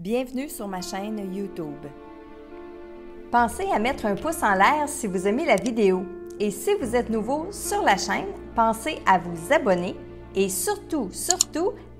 Bienvenue sur ma chaîne YouTube. Pensez à mettre un pouce en l'air si vous aimez la vidéo. Et si vous êtes nouveau sur la chaîne, pensez à vous abonner et surtout,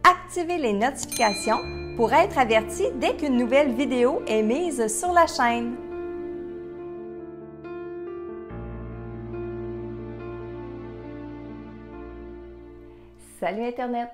activez les notifications pour être averti dès qu'une nouvelle vidéo est mise sur la chaîne. Salut Internet!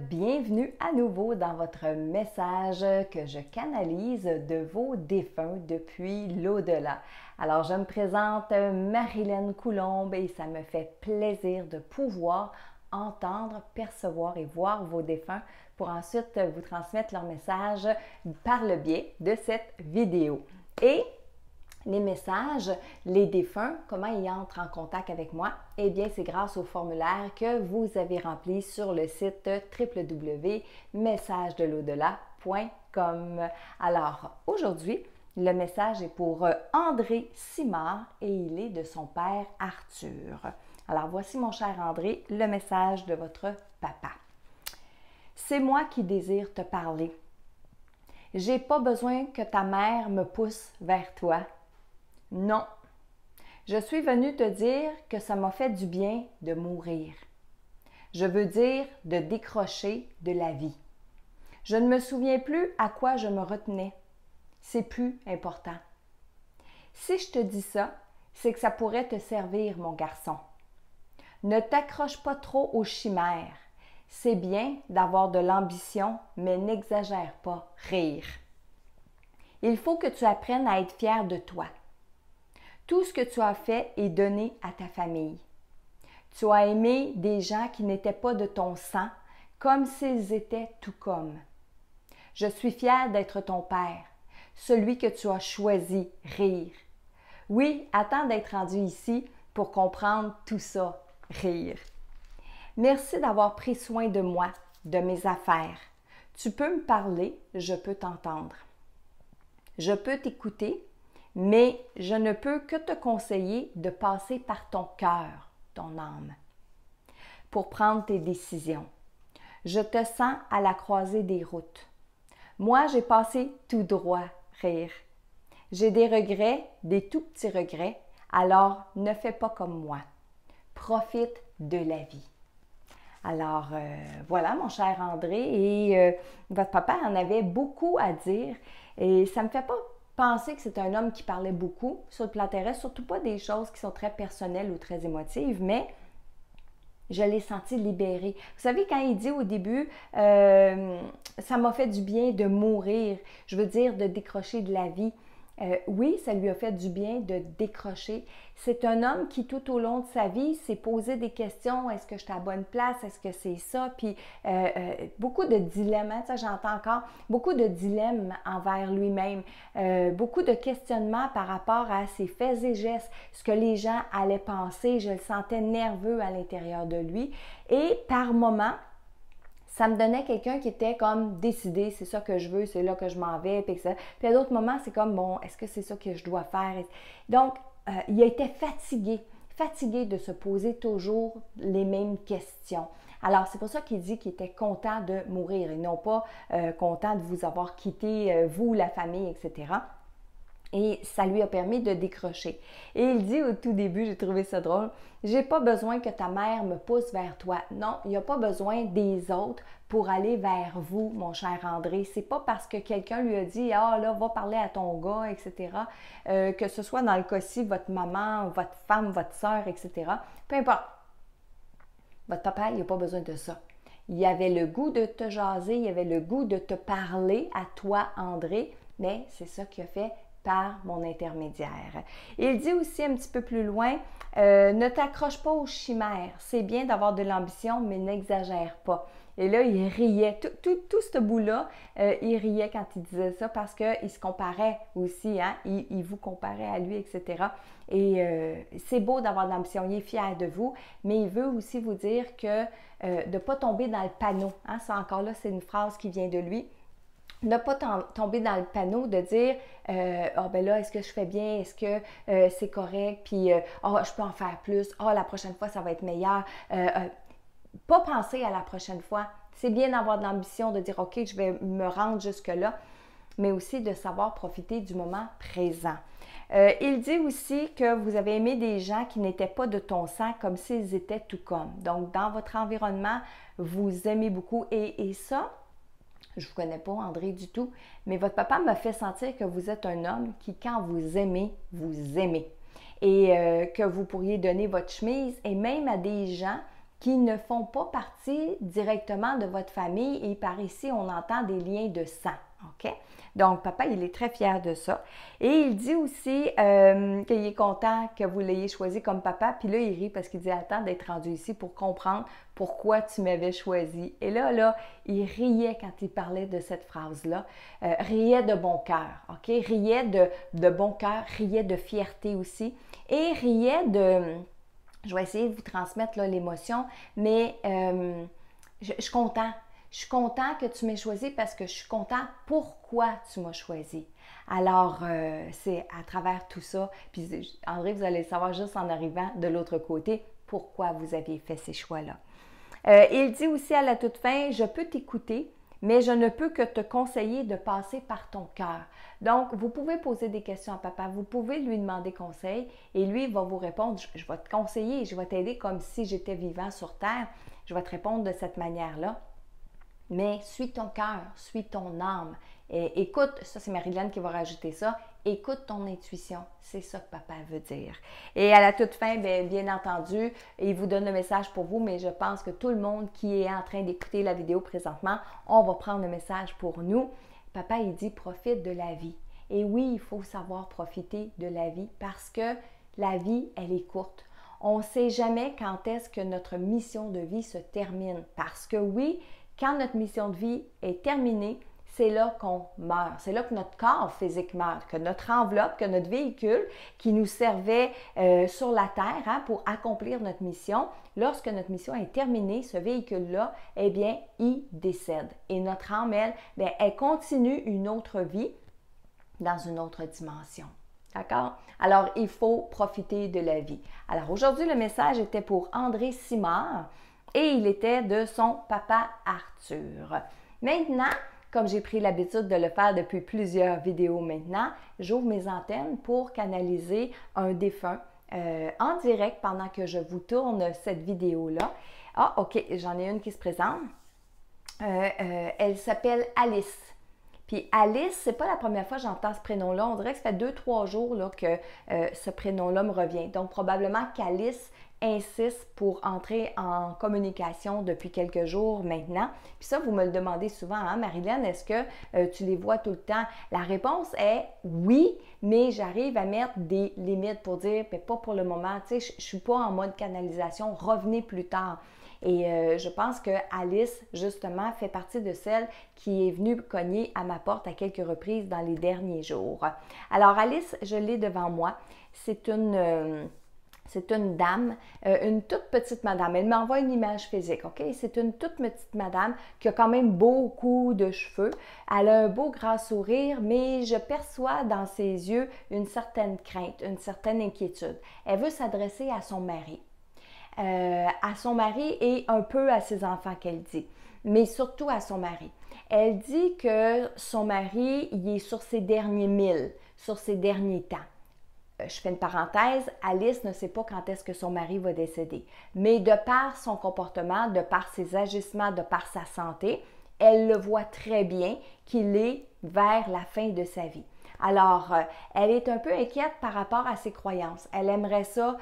Bienvenue à nouveau dans votre message que je canalise de vos défunts depuis l'au-delà. Alors, je me présente Marilène Coulombe et ça me fait plaisir de pouvoir entendre, percevoir et voir vos défunts pour ensuite vous transmettre leur message par le biais de cette vidéo. Et les messages, les défunts, comment ils entrent en contact avec moi? Eh bien, c'est grâce au formulaire que vous avez rempli sur le site www.messagedelau-delà.com. Alors, aujourd'hui, le message est pour André Simard et il est de son père Arthur. Alors, voici mon cher André, le message de votre papa. C'est moi qui désire te parler. J'ai pas besoin que ta mère me pousse vers toi. Non, je suis venue te dire que ça m'a fait du bien de mourir. Je veux dire de décrocher de la vie. Je ne me souviens plus à quoi je me retenais. C'est plus important. Si je te dis ça, c'est que ça pourrait te servir, mon garçon. Ne t'accroche pas trop aux chimères. C'est bien d'avoir de l'ambition, mais n'exagère pas, rire. Il faut que tu apprennes à être fier de toi. Tout ce que tu as fait est donné à ta famille. Tu as aimé des gens qui n'étaient pas de ton sang, comme s'ils étaient tout comme. Je suis fière d'être ton père, celui que tu as choisi, rire. Oui, attends d'être rendu ici pour comprendre tout ça, rire. Merci d'avoir pris soin de moi, de mes affaires. Tu peux me parler, je peux t'entendre. Je peux t'écouter, mais je ne peux que te conseiller de passer par ton cœur, ton âme, pour prendre tes décisions. Je te sens à la croisée des routes. Moi, j'ai passé tout droit, rire. J'ai des regrets, des tout petits regrets, alors ne fais pas comme moi. Profite de la vie. Alors, voilà, mon cher André, et votre papa en avait beaucoup à dire, et ça me fait pas penser que c'est un homme qui parlait beaucoup sur le plan terrestre, surtout pas des choses qui sont très personnelles ou très émotives, mais je l'ai senti libéré. Vous savez, quand il dit au début, ça m'a fait du bien de mourir, je veux dire de décrocher de la vie. Oui, ça lui a fait du bien de décrocher. C'est un homme qui, tout au long de sa vie, s'est posé des questions. Est-ce que je suis à la bonne place? Est-ce que c'est ça? Puis, beaucoup de dilemmes, ça j'entends encore, beaucoup de dilemmes envers lui-même, beaucoup de questionnements par rapport à ses faits et gestes, ce que les gens allaient penser. Je le sentais nerveux à l'intérieur de lui. Et par moments, ça me donnait quelqu'un qui était comme décidé, c'est ça que je veux, c'est là que je m'en vais, puis ça. Puis à d'autres moments, c'est comme, bon, est-ce que c'est ça que je dois faire? Donc, il a été fatigué de se poser toujours les mêmes questions. Alors, c'est pour ça qu'il dit qu'il était content de mourir et non pas content de vous avoir quitté, vous, la famille, etc. Et ça lui a permis de décrocher. Et il dit au tout début, j'ai trouvé ça drôle, « J'ai pas besoin que ta mère me pousse vers toi. » Non, il n'y a pas besoin des autres pour aller vers vous, mon cher André. C'est pas parce que quelqu'un lui a dit « Ah là, va parler à ton gars, etc. » Que ce soit dans le cas-ci, votre maman, votre femme, votre sœur, etc. Peu importe. Votre papa, il n'a pas besoin de ça. Il avait le goût de te jaser, il avait le goût de te parler à toi, André, mais c'est ça qu'il a fait par mon intermédiaire. Il dit aussi un petit peu plus loin, ne t'accroche pas aux chimères. C'est bien d'avoir de l'ambition, mais n'exagère pas. Et là, il riait. Tout ce bout-là, il riait quand il disait ça parce qu'il se comparait aussi. Hein? Il vous comparait à lui, etc. Et c'est beau d'avoir de l'ambition. Il est fier de vous, mais il veut aussi vous dire que de ne pas tomber dans le panneau. Hein? Ça, encore là, c'est une phrase qui vient de lui. Ne pas tomber dans le panneau de dire oh ben là, est-ce que je fais bien, est-ce que c'est correct, puis oh, je peux en faire plus, oh, la prochaine fois, ça va être meilleur. Pas penser à la prochaine fois. C'est bien d'avoir de l'ambition, de dire OK, je vais me rendre jusque-là. mais aussi de savoir profiter du moment présent. Il dit aussi que vous avez aimé des gens qui n'étaient pas de ton sang comme s'ils étaient tout comme. Donc, dans votre environnement, vous aimez beaucoup et ça, je ne vous connais pas, André, du tout, mais votre papa m'a fait sentir que vous êtes un homme qui, quand vous aimez, vous aimez. Et que vous pourriez donner votre chemise et même à des gens qui ne font pas partie directement de votre famille et par ici, on entend des liens de sang. OK? Donc, papa, il est très fier de ça. Et il dit aussi qu'il est content que vous l'ayez choisi comme papa. Puis là, il rit parce qu'il dit « Attends d'être rendu ici pour comprendre pourquoi tu m'avais choisi. » Et là, il riait quand il parlait de cette phrase-là. Riait de bon cœur, OK? Riait de bon cœur, riait de fierté aussi. Et riait de... Je vais essayer de vous transmettre l'émotion, mais je suis content. Je suis content que tu m'aies choisi parce que je suis content pourquoi tu m'as choisi. Alors, c'est à travers tout ça, puis André, vous allez le savoir juste en arrivant de l'autre côté, pourquoi vous aviez fait ces choix-là. Il dit aussi à la toute fin, je peux t'écouter, mais je ne peux que te conseiller de passer par ton cœur. Donc, vous pouvez poser des questions à papa, vous pouvez lui demander conseil et lui, il va vous répondre, je vais te conseiller, je vais t'aider comme si j'étais vivant sur terre, je vais te répondre de cette manière-là. Mais suis ton cœur, suis ton âme. Et écoute, ça c'est Marilyn qui va rajouter ça, écoute ton intuition. C'est ça que papa veut dire. Et à la toute fin, bien entendu, il vous donne le message pour vous, mais je pense que tout le monde qui est en train d'écouter la vidéo présentement, on va prendre le message pour nous. Papa, il dit, profite de la vie. Et oui, il faut savoir profiter de la vie parce que la vie, elle est courte. On ne sait jamais quand est-ce que notre mission de vie se termine. Parce que oui, quand notre mission de vie est terminée, c'est là qu'on meurt. C'est là que notre corps physique meurt, que notre enveloppe, que notre véhicule qui nous servait sur la Terre pour accomplir notre mission, lorsque notre mission est terminée, ce véhicule-là, eh bien, il décède. Et notre âme, elle continue une autre vie dans une autre dimension. D'accord? Alors, il faut profiter de la vie. Alors, aujourd'hui, le message était pour André Simard. Et il était de son papa Arthur. Maintenant, comme j'ai pris l'habitude de le faire depuis plusieurs vidéos maintenant, j'ouvre mes antennes pour canaliser un défunt en direct pendant que je vous tourne cette vidéo-là. Ah, OK, j'en ai une qui se présente. Elle s'appelle Alice. Puis Alice, c'est pas la première fois que j'entends ce prénom-là. On dirait que ça fait 2-3 jours là, que ce prénom-là me revient. Donc, probablement qu'Alice insiste pour entrer en communication depuis quelques jours maintenant. Puis ça, vous me le demandez souvent, hein, Marilyn, est-ce que tu les vois tout le temps? La réponse est oui, mais j'arrive à mettre des limites pour dire, mais pas pour le moment, tu sais, je suis pas en mode canalisation, revenez plus tard. Et je pense que Alice, justement, fait partie de celle qui est venue cogner à ma porte à quelques reprises dans les derniers jours. Alors, Alice, je l'ai devant moi. C'est une dame, une toute petite madame. Elle m'envoie une image physique, OK? C'est une toute petite madame qui a quand même beaucoup de cheveux. Elle a un beau grand sourire, mais je perçois dans ses yeux une certaine crainte, une certaine inquiétude. Elle veut s'adresser à son mari. Et un peu à ses enfants qu'elle dit, mais surtout à son mari. Elle dit que son mari, il est sur ses derniers milles, sur ses derniers temps. Je fais une parenthèse, Alice ne sait pas quand est-ce que son mari va décéder, mais de par son comportement, de par ses agissements, de par sa santé, elle le voit très bien qu'il est vers la fin de sa vie. Alors, elle est un peu inquiète par rapport à ses croyances. Elle aimerait ça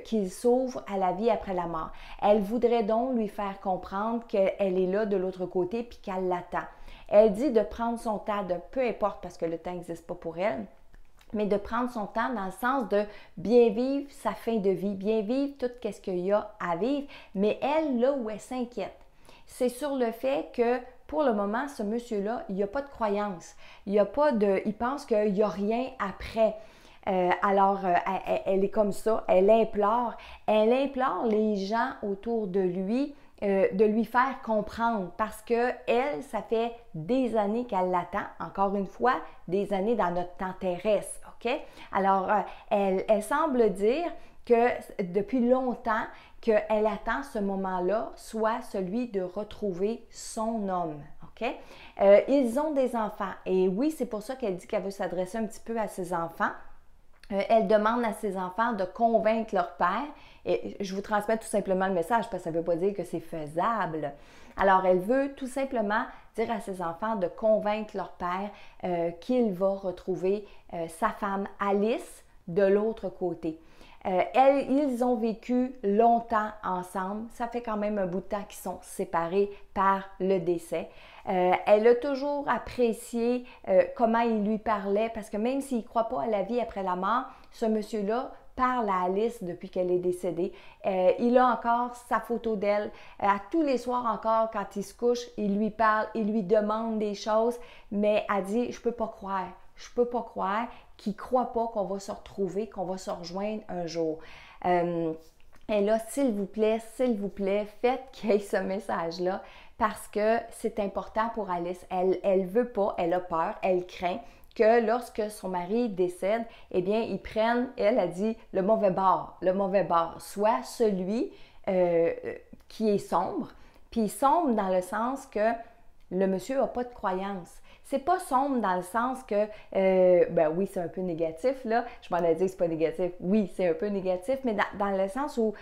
qu'il s'ouvre à la vie après la mort. Elle voudrait donc lui faire comprendre qu'elle est là de l'autre côté puis qu'elle l'attend. Elle dit de prendre son temps, peu importe parce que le temps n'existe pas pour elle, mais de prendre son temps dans le sens de bien vivre sa fin de vie, bien vivre tout ce qu'il y a à vivre. Mais elle, là où elle s'inquiète, c'est sur le fait que pour le moment, ce monsieur-là, il n'y a pas de croyance. Il pense qu'il n'y a rien après. Elle est comme ça, elle implore les gens autour de lui de lui faire comprendre parce que elle, ça fait des années qu'elle l'attend, encore une fois, des années dans notre temps terrestre, OK? Alors, elle semble dire que depuis longtemps, qu'elle attend ce moment-là, soit celui de retrouver son homme, OK? Ils ont des enfants. Et oui, c'est pour ça qu'elle dit qu'elle veut s'adresser un petit peu à ses enfants. Elle demande à ses enfants de convaincre leur père. Et je vous transmets tout simplement le message parce que ça ne veut pas dire que c'est faisable. Alors, elle veut tout simplement dire à ses enfants de convaincre leur père qu'il va retrouver sa femme Alice de l'autre côté. Ils ont vécu longtemps ensemble. Ça fait quand même un bout de temps qu'ils sont séparés par le décès. Elle a toujours apprécié comment il lui parlait parce que même s'il ne croit pas à la vie après la mort, ce monsieur-là parle à Alice depuis qu'elle est décédée. Il a encore sa photo d'elle. À tous les soirs encore, quand il se couche, il lui parle, il lui demande des choses, mais elle dit « je peux pas croire ». Je ne peux pas croire qu'il ne croit pas qu'on va se retrouver, qu'on va se rejoindre un jour. Et là, s'il vous plaît, faites qu'il y ait ce message-là parce que c'est important pour Alice. Elle veut pas, elle a peur, elle craint que lorsque son mari décède, eh bien, ils prennent, elle a dit, le mauvais bord, soit celui qui est sombre, puis sombre dans le sens que le monsieur n'a pas de croyance. C'est pas sombre dans le sens que, ben oui, c'est un peu négatif, là. Je m'en ai dit que c'est pas négatif. Oui, c'est un peu négatif, mais dans le sens où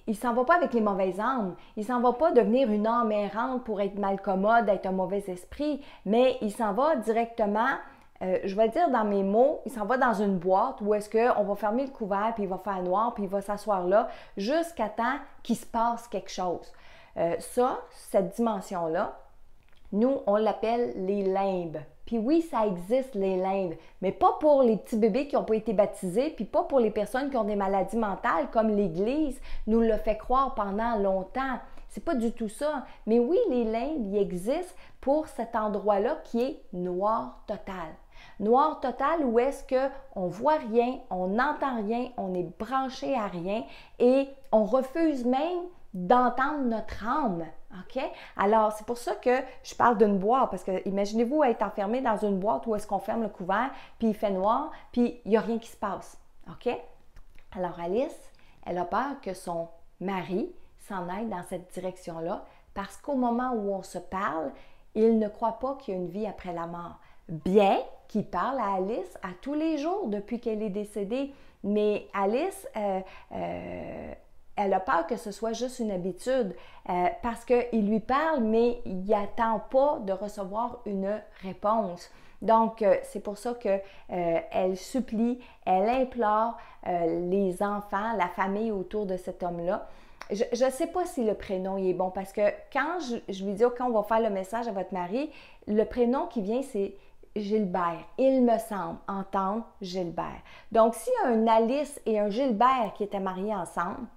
il s'en va pas avec les mauvaises âmes. Il s'en va pas devenir une âme errante pour être malcommode, être un mauvais esprit, mais il s'en va directement, je vais le dire dans mes mots, il s'en va dans une boîte où est-ce qu'on va fermer le couvert, puis il va faire noir, puis il va s'asseoir là, jusqu'à temps qu'il se passe quelque chose. Cette dimension-là, nous, on l'appelle les limbes. Puis oui, ça existe, les limbes, mais pas pour les petits bébés qui n'ont pas été baptisés, puis pas pour les personnes qui ont des maladies mentales, comme l'Église nous l'a fait croire pendant longtemps. C'est pas du tout ça. Mais oui, les limbes, ils existent pour cet endroit-là qui est noir total. Noir total où est-ce qu'on voit rien, on n'entend rien, on est branché à rien et on refuse même d'entendre notre âme. OK? Alors, c'est pour ça que je parle d'une boîte, parce que imaginez-vous être enfermé dans une boîte où est-ce qu'on ferme le couvert, puis il fait noir, puis il n'y a rien qui se passe. OK? Alors, Alice, elle a peur que son mari s'en aille dans cette direction-là, parce qu'au moment où on se parle, il ne croit pas qu'il y a une vie après la mort. Bien qu'il parle à Alice à tous les jours depuis qu'elle est décédée, mais Alice, elle a peur que ce soit juste une habitude parce qu'il lui parle, mais il n'attend pas de recevoir une réponse. Donc, c'est pour ça qu'elle supplie, elle implore les enfants, la famille autour de cet homme-là. Je ne sais pas si le prénom il est bon parce que quand je lui dis, oh, quand on va faire le message à votre mari, le prénom qui vient, c'est Gilbert. Il me semble entendre Gilbert. Donc, s'il y a un Alice et un Gilbert qui étaient mariés ensemble,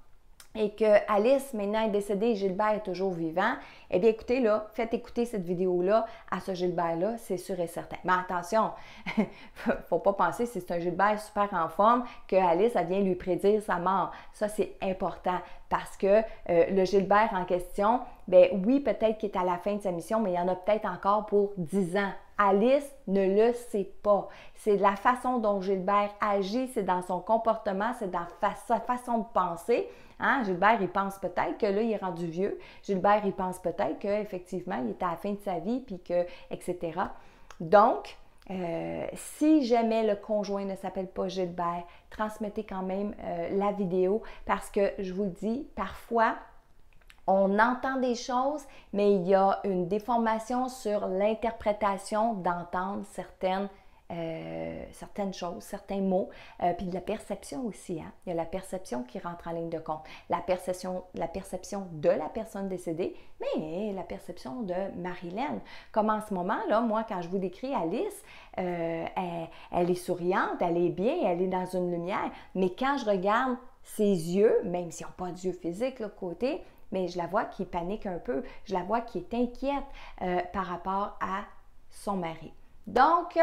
et que Alice maintenant est décédée et Gilbert est toujours vivant, eh bien écoutez là, faites écouter cette vidéo-là à ce Gilbert-là, c'est sûr et certain. Mais attention, il ne faut pas penser si c'est un Gilbert super en forme que Alice, elle vient lui prédire sa mort. Ça, c'est important parce que le Gilbert en question, bien oui, peut-être qu'il est à la fin de sa mission, mais il y en a peut-être encore pour 10 ans. Alice ne le sait pas. C'est la façon dont Gilbert agit, c'est dans son comportement, c'est dans sa façon de penser. Hein? Gilbert, il pense peut-être que là, il est rendu vieux. Gilbert, il pense peut-être qu'effectivement, il est à la fin de sa vie, puis que, etc. Donc, si jamais le conjoint ne s'appelle pas Gilbert, transmettez quand même la vidéo parce que, je vous le dis, parfois, on entend des choses, mais il y a une déformation sur l'interprétation d'entendre certaines choses, certains mots, puis de la perception aussi. Hein? Il y a la perception qui rentre en ligne de compte. La perception de la personne décédée, mais la perception de Marilyn. Comme en ce moment, là, moi, quand je vous décris Alice, elle est souriante, elle est bien, elle est dans une lumière, mais quand je regarde ses yeux, même s'ils n'ont pas d'yeux physiques, là, côté, mais je la vois qui panique un peu, je la vois qui est inquiète par rapport à son mari. Donc,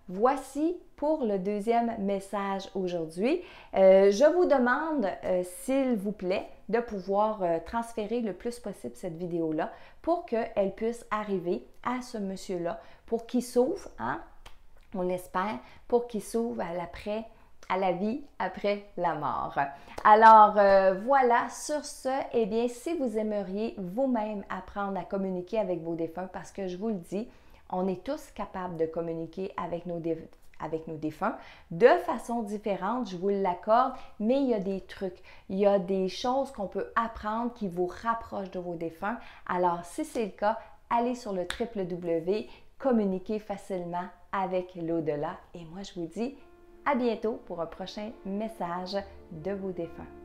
voici pour le deuxième message aujourd'hui. Je vous demande, s'il vous plaît, de pouvoir transférer le plus possible cette vidéo-là pour qu'elle puisse arriver à ce monsieur-là, pour qu'il s'ouvre, hein, on espère, pour qu'il s'ouvre à l'après à la vie après la mort. Alors voilà, sur ce, eh bien, si vous aimeriez vous-même apprendre à communiquer avec vos défunts, parce que je vous le dis, on est tous capables de communiquer avec nos défunts de façon différente, je vous l'accorde, mais il y a des trucs, il y a des choses qu'on peut apprendre qui vous rapprochent de vos défunts. Alors, si c'est le cas, allez sur le www, communiquez facilement avec l'au-delà. Et moi, je vous dis à bientôt pour un prochain message de vos défunts.